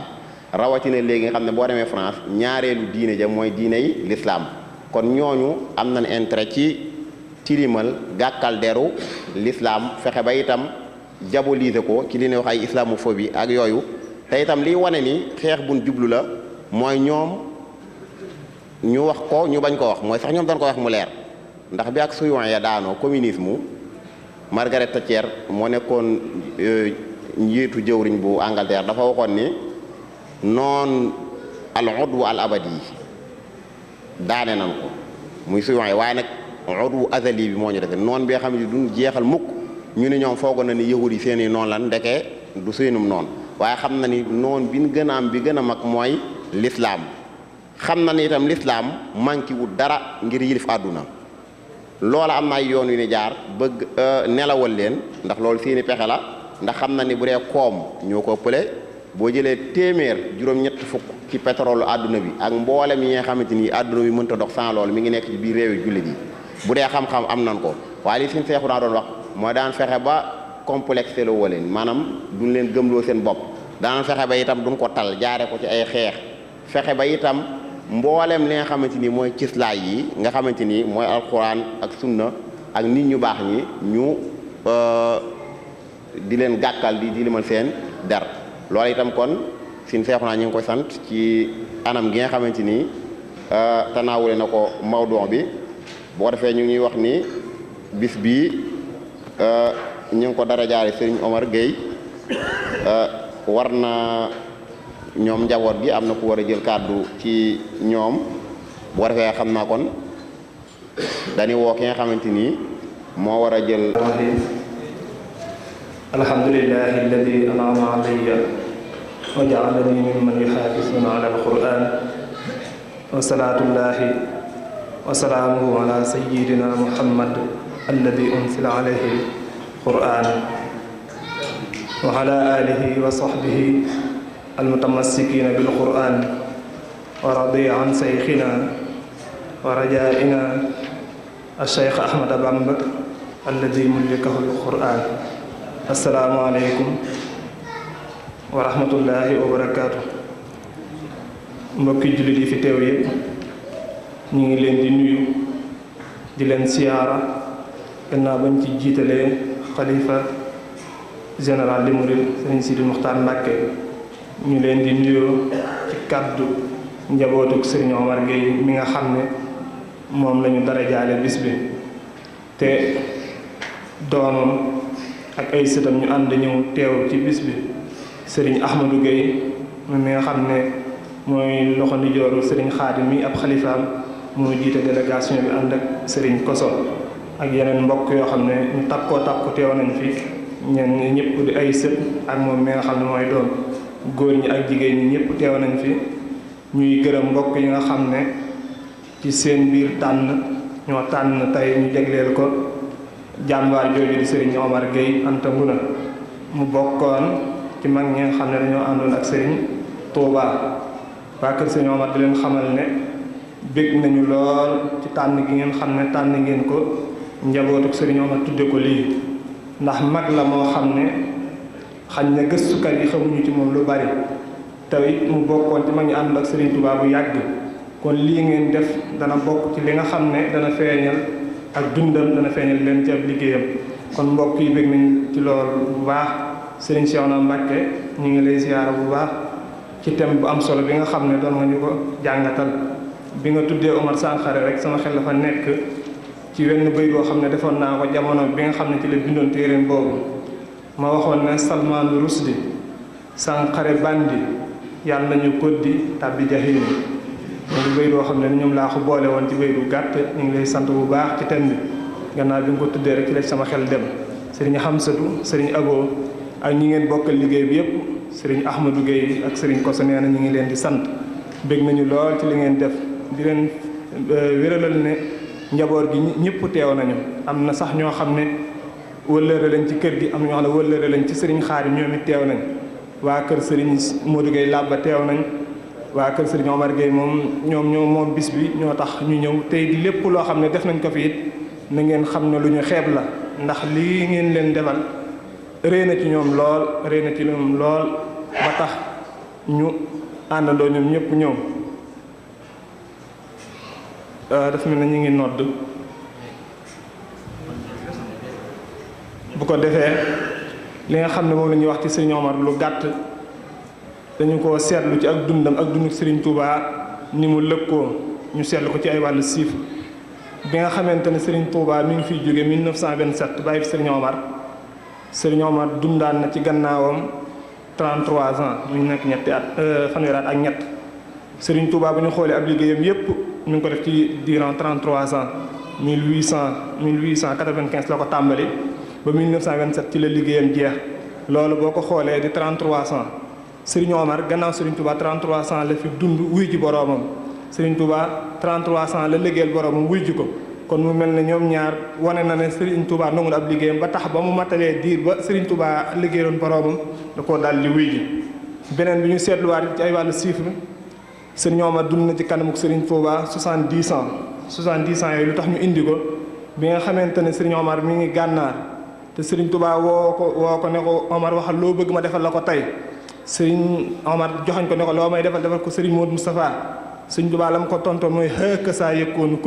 rawatina léegi nga xam ne boo demee France ñaareelu diine ja mooy diine yi l'islam kon ñooñu am nañ intérêt ci tilimal gàkkal deru l'islam fexe ba itam diaboliser ko ci li ñuy wax ay islamophobie ak yooyu te itam liy wane ni xeex buñ jublu la mooy ñoom ñu wax ko ñu bañ ko wax mooy sax ñoom dañ ko wax mu leer ndax bi ak suyuwan ya daanoo communisme Margaret Thatcher moo nekkoon njiitu jëwriñ bu Angleterre dafa waxoon ni noon al udwu al abadi daane nan ko muy suyuwan yi waaye nag udwu azali bi moo ñu defe noon bi nga xam ne duñ jeexal mukk ñu ne ñoom foogoon na ni yahud yi seeni noonu lan ndeke du seenum noonu waaye xam na ni noon bi gën a am bi gën a mag mooy l'islam xam na ni itam l'islam manqué wul dara ngir yilif àdduna loola am na ay yoon yu ni jaar bëgg nelawal leen ndax loolu seeni pexe la ndax xam na ni bu dee koom ñoo ko ëppale boo jëlee téeméer juróom-ñett fukk ci pétrole àdduna bi ak mboolem yi nga xamante ni àdduna bi mënta dox sans loolu mi ngi nekk ci biir réewi jullit yi bu dee xam-xam am nan ko waaye li suñ seexu naa doon wax mooy daan fexe ba complexé la woo leen maanaam duñ leen gëmloo seen bopp daan fexe ba itam duñ ko tal jaare ko ci ay xeex fexe ba itam mboolem li nga xamante ni mooy cislaay yi nga xamante ni mooy alxuraan ak sunna ak nit ñu baax ñi ñu di leen gàkkal di limal seen der loolu itam kon sin seexu naa ñu ngi koy sant ci anam gi nga xamante ni tanaawule na ko mawduu bi boo defee ñu ñuy wax ni bis bii ñu ngi ko dara jaare Serigne Omar Gueye war na ñoom njaboot gi am na ku war a jël kàddu ci ñoom boo defee xam naa kon dañuy woo ki nga xamante ni moo war a jël alhamdulillahi alladi an'ama alayya wa ja'alani mimman yuhafizuna ala alquran wa salatullahi wa salaamuhu ala sayyidina muhammad alladi unsila alayhi alquran wa ala alihi wa sahbihi almutamassikina bilquran wa radiya an saykhina wa rajaina alcheikh ahmad bamba alladi mullikahu alquran assalaamu aleykum wa rahmatullahi wa barakaatu. mbokki jullit yi fi teew yépp ñu ngi leen di nuyu di leen siyaara gannaaw bañ ci jiitalee xalifa général di murid Sëriñ Sidi Muxtaar Mbàkke ñu leen di nuyoo ci kàddu njabootuk Sëriñ Omar Gueye mi nga xam ne moom lañu dara jaale bis bi te doomam ak ay sëtam ñu ànd ñëw teew ci bis bi Sëriñ Ahmadou Gueye mi nga xam ne mooy loxo ndijooru Sëriñ Xaadim mi ab xalifaam moo jiite délégation bi ànd ak Sëriñ Koso ak yeneen mbokk yoo xam ne ñu takkoo takku teew nañ fi ñenn ñëpp di ay sët ak moom mi nga xam ne mooy doom góor ñi ak jigéen ñi ñëpp teew nañ fi ñuy gërëm mbokk yi nga xam ne ci seen biir tànn ñoo tànn tey ñu jagleel ko jàmbaar jooju di Serigne Omar Gueye Anta Nguna mu bokkoon ci mag ñi nga xam ne dañoo àndoon ak Serigne Touba. waa kër Serigne Omar di leen xamal ne bég nañu lool ci tànn gi ngeen xam ne tànn ngeen ko njabootuk Serigne Omar tudde ko lii ndax mag la moo xam ne xañ na gëstukat yi xamuñu ci moom lu bari te it mu bokkoon ci mag ñi àndoon ak Serigne Touba bu yàgg kon lii ngeen def dana bokk ci li nga xam ne dana feeñal ak dundam dana feeñal leen ci ab liggéeyam kon mbokk yi bég nañ ci loolu bu baax Serigne Cheikhouna Mbacké ñu ngi lay ziyaara bu baax ci thème bu am solo bi nga xam ne doon nga ñu ko jàngatal bi nga tuddee Omar Sankhare rek sama xel dafa nekk ci wenn bëy boo xam ne defoon naa ko jamono bi nga xam ne ci la bindoon téeréem boobu ma waxoon ne Salman Rushdie Sankhare bandi yàlla nañu koddi tàbbi jahim loolu bëy boo xam ne ñoom laa ko boole woon ci bëy bu gàtt ñu ngi lay sant bu baax ci thème bi gannaaw bi nga ko tuddee rek ci la sama xel dem Serigne Hamsatu Serigne Abo ak ñi ngeen bokkal liggéey bi yépp Serigne Ahmadou Gueye ak Serigne Koso nee na ñu ngi leen di sant bég nañu lool ci li ngeen def di leen wéralal ne njaboot gi ñëpp teew nañu am na sax ñoo xam ne wëllëre lañ ci kër gi am na ñoo xam ne wëllëre lañ ci Serigne Xaadim ñoom it teew nañ waa kër Serigne Modou Gueye Labba teew nañ waa kër Serigne Omar Gueye moom bis bi ñoo tax ñu ñëw tey di lépp loo xam ne def nañ ko fi it na ngeen xam ne lu ñu xeeb la ndax lii ngeen leen defal rëy na ci ñoom lool ba tax ñu àndandoo ñoom ñëpp ñëw daf mel na ñu ngi nodd bu ko defee li nga xam ne moom la ñuy wax ci Serigne Omar lu gàtt dañu ko seetlu ci ak dundam ak dundu Serigne Touba ni mu lëkkoo ñu seetlu ko ci ay wàllu chiffre bi nga xamante ne Serigne Touba mi ngi fiy jóge 1927 bàyyi fi Serigne Omar dundaan na ci gannaawam 33 ans ñu nekk ñetti at fanweeri at ak ñett Serigne Touba bu ñu xoolee ab liggéeyam yépp mi ngi ko def ci durant 33 ans 1895 la ko tàmbali ba 1927 ci la liggéeyam jeex loolu boo ko xoolee di 33 ans Serigne Omar gannaaw Serigne Touba 33 ans la fi dund wuy ji boroomam Serigne Touba 33 ans la liggéeyal boroomam wuy ji ko kon mu mel ne ñoom ñaar wane na ne Serigne Touba nangul ab liggéeyam ba tax ba mu matalee diir ba Serigne Touba liggéeyaloon boroomam da koo daal di wuy ji beneen bi ñu seetluwaat ci ay wàllu chiffre Serigne Omar dund na ci kanamuk Serigne Touba 70 ans 70 ans yooyu lu tax ñu indi ko bi nga xamante ne Serigne Omar mi ngi gànnaar te Serigne Touba woo ko ne ko Omar waxal loo bëgg ma defal la ko tey Serigne Omar joxañ ko ne ko loo may defal ko Serigne Modou Moustapha Serigne Touba la mu ko tontoon mooy hakaza yakunu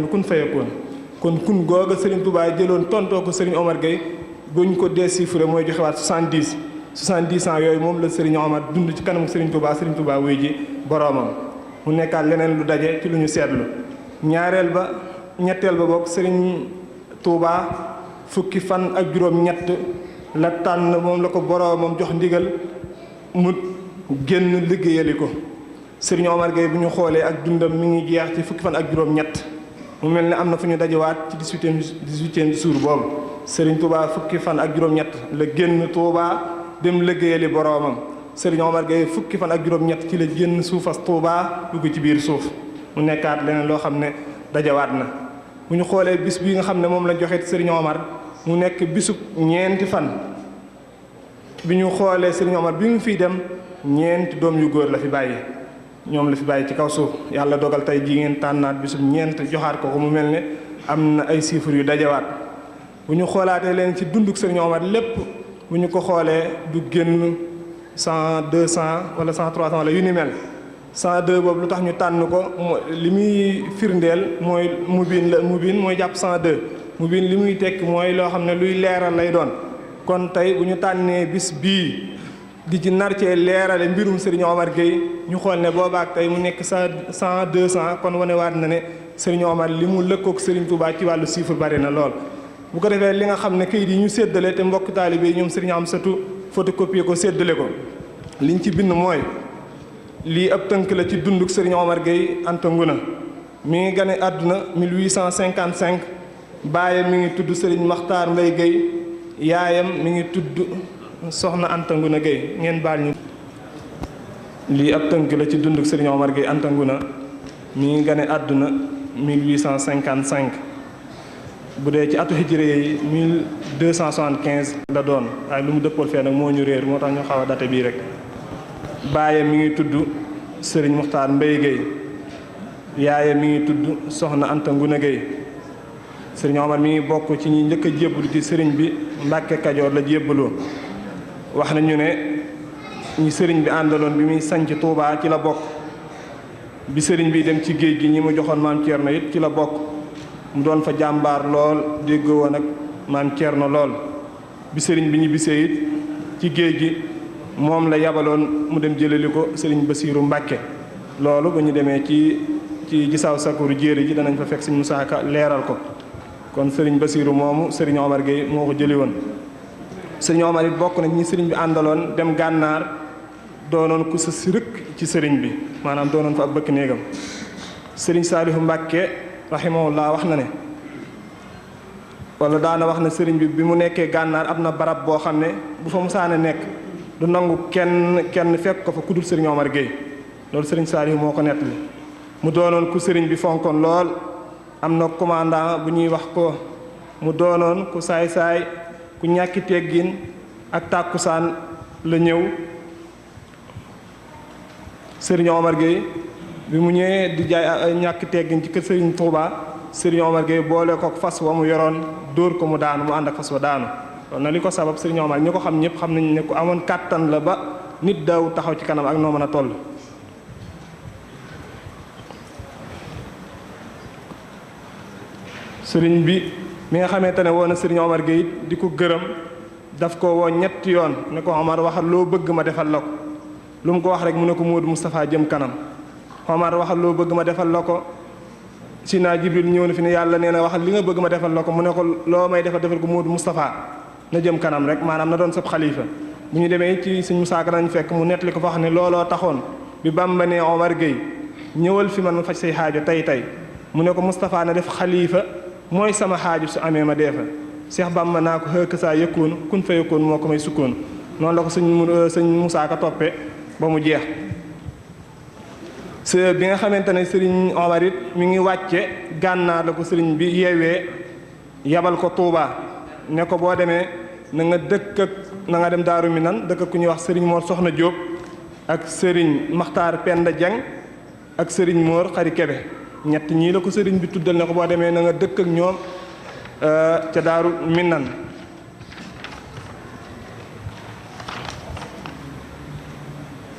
kun fayakun kon kun googa Serigne Touba jëloon tontoo ko Serigne Omar Gueye buñ ko déchiffré mooy joxewaat 70 ans yooyu moom la Serigne Omar dund ci kanamu Serigne Touba wuy ji boroomam mu nekkaat leneen lu daje ci lu ñu seetlu ñetteel ba bokk Serigne Touba fukki fan ak juróom-ñett la tànn moom la ko boroomam jox ndigal mu génn liggéeyali ko Serigne Omar Gueye bu ñu xoolee ak dundam mi ngi jeex ci fukki fan ak juróom-ñett mu mel ne am na fu ñu dajewaat ci 18e jour boobu Serigne Touba fukki fan ak juróom-ñett la génn Touba dem liggéeyali boroomam Serigne Omar Gueye fukki fan ak juróom-ñett ci la génn suufas Touba dugg ci biir suuf mu nekkaat leneen loo xam ne dajawaat na bu ñu xoolee bis bi nga xam ne moom la joxe Serigne Omar mu nekk bisub ñeenti fan bi ñu xoolee Serigne Omar bi mu fiy dem ñeenti doom yu góor la fi bàyyi ñoom la fi bàyyi ci kaw suuf yàlla dogal tey jii ngeen tànnaat bisub ñeent joxaat ko mu mel ne am na ay chiffres yu dajawaat bu ñu xoolaatee leen ci dunduk Serigne Omar lépp bu ñu ko xoolee du génn 100 200 wala 100 300 wala yu ni mel 102 boobu lu tax ñu tànn ko li muy firndeel mooy mubin mooy jàpp 102 mubin li muy tekk mooy loo xam ne luy leeral lay doon kon tey bu ñu tànnee bis bii di ci nar cee leerale mbirum Serigne Omar Gueye ñu xool ne boobaak tey mu nekk 100 200 kon wanewaat na ne Serigne Omar li mu lëkkoog Serigne Touba ci wàllu chiffre bari na lool. bu ko defee li nga xam ne kayit yi ñu séddale te mbokk taalibe yi ñoom Serigne Amsatou photocopier ko séddale ko liñ ci bind mooy lii ab tënk la ci dunduk Serigne Omar Gueye Anta Nguna mi ngi gane àdduna 1855 baayam mi ngi tudd Serigne Makhtar Mbaye Gueye yaayam mi ngi tudd Soxna Anta Nguna Gueye ngeen baal ñu. lii ab tënk la ci dunduk Serigne Omar Gueye Anta Nguna mi ngi gane àdduna 1855 bu dee ci atu hijri yi 1275 la doon waaye lu mu dëppool fee nag moo ñu réer moo tax ñu xaw a date bii rek. baayam mi ngi tudd Serigne Muxtaar Mbay Gueye yaayam mi ngi tudd Soxna Anta Nguna Gueye Serigne Omar mi ngi bokk ci ñi njëkk a jébbalu ci Serigne bi Mbàkke Kajoor la jébbaloo wax nañu ne ñi Serigne bi àndaloon bi muy sanc Touba ci la bokk bi Serigne bi dem ci géej gi ñi mu joxoon maam Thierno it ci la bokk mu doon fa jàmbaar lool déggoo woon ak maam Thierno lool bi Serigne bi ñibbisee it ci géej gi moom la yabaloon mu dem jëlali ko Serigne Bassirou Mbàkke loolu bu ñu demee ci gisaaw sakuru jéeri ji danañ fa fekk Serigne Moussa Ka leeral ko kon Serigne Bassirou moomu Serigne Omar Gueye moo ko jëli woon Serigne Omar it bokk na ñi Serigne bi àndaloon dem gànnaar doonoon ku sës rëkk ci Serigne bi maanaam doonoon fa ab bëkk néegam Serigne Saalihu Mbàkke rahimahullah wax na ne wala daana wax na Serigne bi mu nekkee gànnaar am na barab boo xam ne bu fa musaana nekk du nangu kenn fekk ko fa kudul Serigne Omar Gueye loolu Serigne Saalihu moo ko nettali mu doonoon ku Serigne bi fonkoon lool am na commandant bu ñuy wax ko mu doonoon ku saay-saay ku ñàkki teggin ak tàkkusaan la ñëw Serigne Omar Gueye bi mu ñëwee di jaay ñàkki teggin ci kër Serigne Touba Serigne Omar Gueye boole ko fas wa mu yoroon dóor ko mu daanu mu ànd ak fas wa daanu kon na li ko sabab Serigne Omar ñi ko xam ñëpp xam nañu ne ku amoon kàttan la ba nit daaw taxaw ci kanam ak noo mën a toll Serigne bi mi nga xamante ne woon na Serigne Omar Gueye di ko gërëm daf ko woo ñetti yoon ne ko Omar waxal loo bëgg ma defal la ko lu mu ko wax rek mu ne ko Modou Moustapha jëm kanam Omar waxal loo bëgg ma defal la ko Sina Jibril ñëw na fi ne yàlla nee na waxal li nga bëgg ma defal la ko mu ne ko loo may defal ko Modou Moustapha na jëm kanam rek maanaam na doon sab xalifa bu ñu demee ci Sëñ Musaa Ka nañ fekk mu nettali ko fa xam ne looloo taxoon bi Bamba ne Omar Gueye ñëwal fi man ma faj say xaajo tey mu ne ko Moustapha na def xalifa mooy sama xaaju su amee ma dee fa Cheikh Bamba naa ko xëkk saa yëkkoonu kun fa yëkkoon moo ko may sukkoon noonu la ko sëñ Musaa Ka toppe ba mu jeex bi nga xamante ne Serigne Omar it mi ngi wàcce gànnaar la ko Serigne bi yeewee yabal ko Touba ne ko boo demee na nga dëkk ak na nga dem Daaru Minan dëkk ak ku ñuy wax Serigne Mor Soxna Diop ak Serigne Makhtar Penda Dieng ak Serigne Mor Xari Kebe ñett ñii la ko Serigne bi tuddal ne ko boo demee na nga dëkk ak ñoom ca Daaru Minan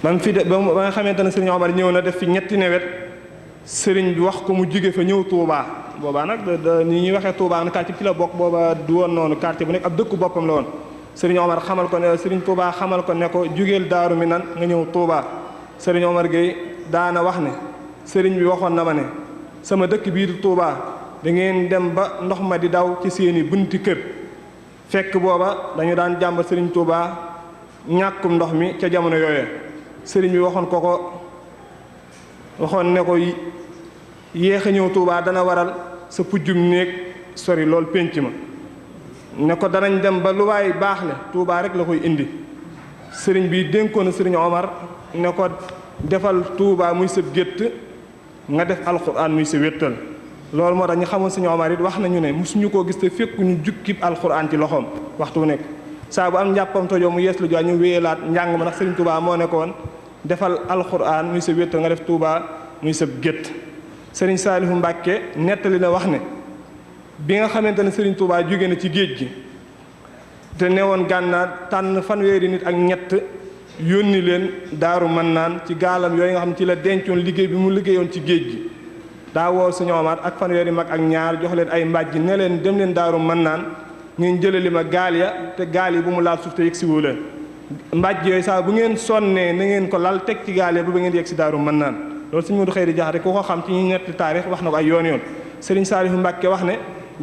ba nga xamante ne Serigne Omar ñëw na def fi ñetti nawet Serigne bi wax ko mu jóge fa ñëw Touba boobaa nag ni ñuy waxee Touba nag quartier ci la bokk booba du woon noonu quartier bu nekk ab dëkku boppam la woon Serigne Omar xamal ko ne Serigne Touba xamal ko ne ko jógeel Daaru Minan nga ñëw Touba Serigne Omar Gueye daana wax ne Serigne bi waxoon na ma ne sama dëkk bii di Touba da ngeen dem ba ndox ma di daw ci seeni bunti kër fekk booba dañu daan jàmbat Serigne Touba ñàkkum ndox mi ca jamono yooyee Serigne bi waxoon ne ko yéex a ñëw Touba dana waral sa pujjum néeg sori lool pénc ma ne ko danañ dem ba lu waay baax le Touba rek la koy indi Serigne bi dénkoon na Serigne Omar ne ko defal Touba muy sa gétt nga def alxuraan muy sa wéttal loolu moo tax ñu xamoon Serigne Omar it wax nañu ne mosuñu koo gis te fekk ñu jukkib alxuraan ci loxoom waxtu nekk saa bu am njàppam tojoo mu yees lu jox ñu wéyalaat njàng ma ndax Serigne Touba moo nekkoon defal alxuraan muy sa wéttal nga def Touba muy sa gétt Serigne Saalihu Mbàkke nettali na wax ne bi nga xamante ne Serigne Touba jóge na ci géej gi te newoon gànnaar tànn fanweeri nit ak ñett yónni leen Daaru Mannaan ci gaalam yooyu nga xam ne ci la dencoon liggéey bi mu liggéeyoon ci géej gi daa woo Serigne Omar ak fanweeri mag ak ñaar jox leen ay mbàjj ne leen dem leen Daaru Mannaan ngeen jëlali ma gaal ya te gaal yi bu mu laal suuf te yegg si wu leen mbàjj yooyu saa bu ngeen sonnee na ngeen ko lal teg ci gaal ya ba ngeen yegg si Daaru Mannaan loolu Serigne Modou Khayri Jaxate ku ko xam ci ñi ñetti taarix wax na ko ay yoon Serigne Saalihu Mbàkke wax ne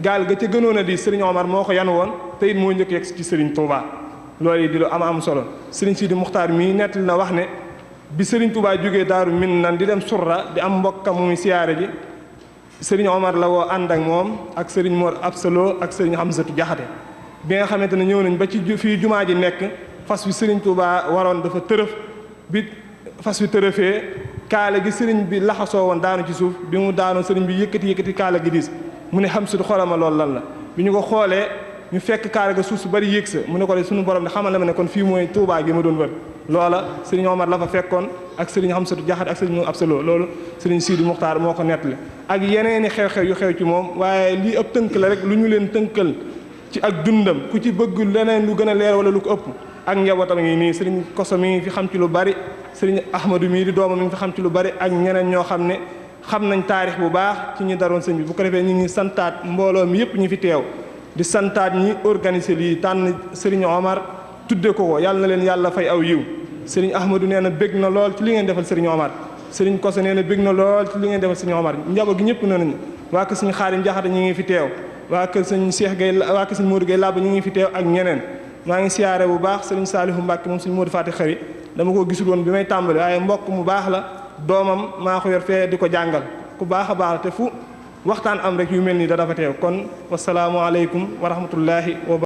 gaal ga ca gënoon a di Serigne Omar moo ko yan woon te it moo njëkk yegg ci Serigne Touba loolu yi di lu am solo Serigne Sidi Muxtaar mii nettali na wax ne bi Serigne Touba jógee Daaru Minan di dem Surra di am mbokkam mu muy siyaare ji Serigne Omar la woo ànd ak moom ak Serigne Mor Absalo ak Serigne Hamzatu Jaxate bi nga xamante ne ñëw nañ ba ci fii jumaa ji nekk fas wi Serigne Touba waroon dafa tërëf bi fas wi tërëfee kaala gi Serigne bi laxasoo woon daanu ci suuf bi mu daanoo Serigne bi yëkkati kaala gi diis mu ne Hamzatu xoolal ma loolu lan la bi ñu ko xoolee ñu fekk kaare ga suuf su bari yéeg sa mu ne ko de suñu borom de xamal na ma ne kon fii mooy Touba gi ma doon wër loola sëriñ Omar la fa fekkoon ak sëriñ Hamsatu Jaxate ak sëriñ Absalo loolu sëriñ Sidi Muxtaar moo ko nettali ak yeneeni xew-xew yu xew ci moom waaye lii ab tënk la rek lu ñu leen tënkal ci ak dundam ku ci bëgg leneen lu gën a leer wala lu ko ëpp ak njabootam ngi nii sëriñ Koso mi ngi fi xam ci lu bari sëriñ Ahmadou mii di doomam mi ngi fi xam ci lu bari ak ñeneen ñoo xam ne xam nañ taarix bu baax ci ñi daroon sëñ bi bu ko defee ñu ngi santaat mbooloo mi yëpp ñi fi teew di santaat ñi organiser lii tànn sëriñ Omar tudde ko yàlla na leen yàlla fay aw yiw sëriñ Ahmadou nee na bég na lool ci li ngeen defal sëriñ Omar sëriñ Koso nee na bég na lool ci li ngeen defal sëriñ Omar njaboot gi ñëpp nee nañu waa kër sëñ Xaadim Jaxate ñi ngi fi teew waa kër sëñ Cheikh Gueye waa kër sëñ Modou Gueye Lab ñi ngi fi teew ak ñeneen maa ngi siyaare bu baax sëriñ Saalihu Mbàkke moom sëñ Modou Fati Xari dama ko gisul woon bi may tàmbali waaye mbokk mu baax la doomam maa ko yor fee di ko jàngal ku baax a baax la te fu waxtaan am rek yu mel nii da dafa teew kon wasalaamu aleykum wa rahmatullahi wa